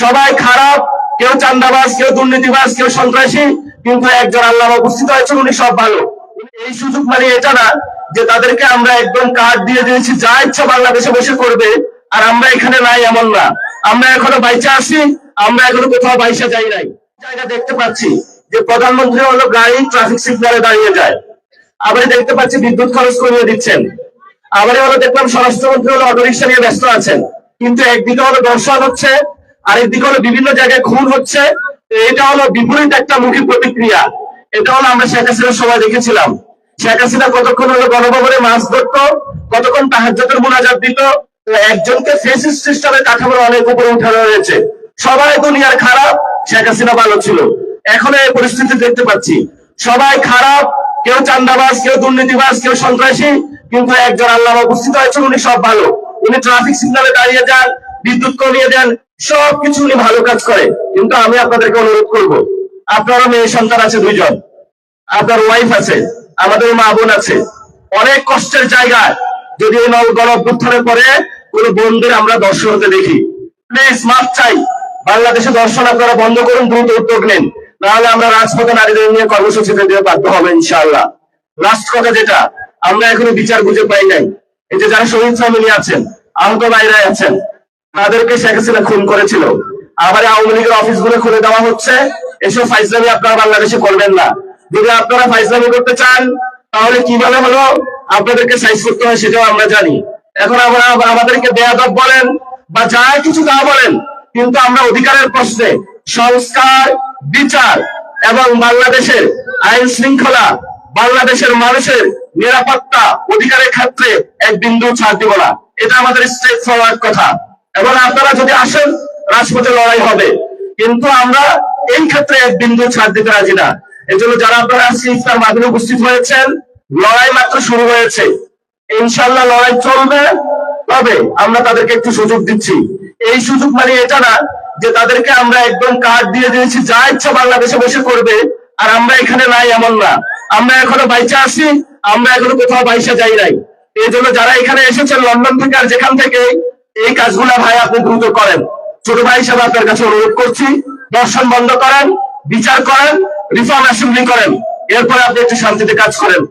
সবাই খারাপ, কেউ চান্দাবাজ, কেউ দুর্নীতিবাজ, কেউ সন্ত্রাসী, কিন্তু একজন আল্লাহ উপস্থিত হয়েছেন, উনি সব ভালো। এই সুযোগ মানে এটা না যে তাদেরকে আমরা একদম কার্ড দিয়ে দিয়েছি, যা ইচ্ছা বাংলাদেশে বসে করবে আর আমরা এখানে নাই, এমন না। আমরা এখনো বাইচা আছি, আমরা এখনো কোথাও বাইসা যাই নাই। জায়গা দেখতে পাচ্ছি যে প্রধানমন্ত্রী হলো গাড়ি ট্রাফিক সিগন্যালে দাঁড়িয়ে যায়, আবার দেখতে পাচ্ছি বিদ্যুৎ খরচ কমিয়ে দিচ্ছেন, আবার হলো দেখলাম স্বরাষ্ট্রমন্ত্রী হলো অটোরিকশা নিয়ে ব্যস্ত আছেন। কিন্তু একদিকে হলো দর্শন হচ্ছে, আরেকদিকে হলো বিভিন্ন জায়গায় খুন হচ্ছে। এটা হলো বিপরীত একটা মুখী প্রতিক্রিয়া। এটা হলো আমরা শেখ হাসিনার সময় দেখেছিলাম। শেখ হাসিনা কতক্ষণ হলো গণভবনে মাছ ধরতো, কতক্ষণ তাহাজ্জুদের মুনাজাত দিত। একজনকে ফেসিস্ট সিস্টেমের কাঠামোর অনেক উপরে উঠানো হয়েছে। সবাই দুনিয়ার খারাপ, শেখ হাসিনা ভালো ছিল। এখন এই পরিস্থিতি দেখতে পাচ্ছি, সবাই খারাপ, কেউ চান্দাবাজ, কেউ দুর্নীতিবাজ, কেউ সন্ত্রাসী, কিন্তু একজন আল্লাহ উপস্থিত হয়েছেন, উনি সব ভালো। উনি ট্রাফিক সিগন্যালে দাঁড়িয়ে যান, বিদ্যুৎ কমিয়ে দেন, সবকিছু উনি ভালো কাজ করে। কিন্তু আমি আপনাদেরকে অনুরোধ করব, আপনারও মেয়ে সন্তান আছে 2 জন, আপনার ওয়াইফ আছে, আমাদের মা বোন আছে, অনেক কষ্টের জায়গায় যদি এই গণ অভ্যুত্থানের পরে কোন বোনদের আমরা দর্শন হতে দেখি, প্লিজ মাফ চাই, বাংলাদেশে দর্শন আপনারা বন্ধ করুন, দ্রুত উদ্যোগ নেন, নাহলে আমরা রাজপথে নারীদের নিয়ে কর্মসূচিতে দিয়ে বাধ্য হবে ইনশাআল্লাহ। লাস্ট কথা যেটা, আমরা এখনো বিচার বুঝে পাই নাই। এই যে যারা শহীদ ফ্যামিলি আছেন, আহত ভাইরা আছেন, তাদেরকে শেখ হাসিনা খুন করেছিল, আবার আওয়ামী লীগের অফিসগুলো খুলে দেওয়া হচ্ছে। এসব ফাইজলামি আপনারা বাংলাদেশে করবেন না। যদি আপনারা ফাইজলামি করতে চান, তাহলে কিভাবে হলো আপনাদেরকে সাইজ করতে হয় সেটাও আমরা জানি। এখন আমরা আমাদেরকে বেয়াদব বলেন বা যা কিছু তা বলেন, কিন্তু আমরা অধিকারের প্রশ্নে সংস্কার, বিচার এবং বাংলাদেশের আইন শৃঙ্খলা, বাংলাদেশের মানুষের নিরাপত্তা, অধিকারের ক্ষেত্রে এক বিন্দু ছাড় দিব না। এটা আমাদের স্ট্রেট ফরওয়ার্ড কথা। এবং আপনারা যদি আসেন, রাজপথে লড়াই হবে, কিন্তু আমরা এই ক্ষেত্রে এক বিন্দু ছাড় দিতে রাজি না। এজন্য যারা আপনারা আজকে ইফতার মাহফিলে উপস্থিত হয়েছেন, লড়াই মাত্র শুরু হয়েছে, ইনশাআল্লাহ লড়াই চলবে। তবে আমরা তাদেরকে একটু সুযোগ দিচ্ছি। এই সুযোগ মানে এটা না যে তাদেরকে আমরা একদম কার্ড দিয়ে দিয়েছি, যা ইচ্ছা বাংলাদেশে বসে করবে আর আমরা এখানে নাই, এমন না। আমরা এখনো বাইচা আছি, আমরা এখনো কোথাও বাইসা যাই নাই। এই জন্য যারা এখানে এসেছেন লন্ডন থেকে আর যেখান থেকে, এই কাজগুলা ভাই আপনি দ্রুত করেন। ছোট ভাই হিসেবে আপনার কাছে অনুরোধ করছি, দর্শন বন্ধ করেন, বিচার করেন, রিফর্ম অ্যাসেম্বলি করেন, এরপরে আপনি একটু শান্তিতে কাজ করেন।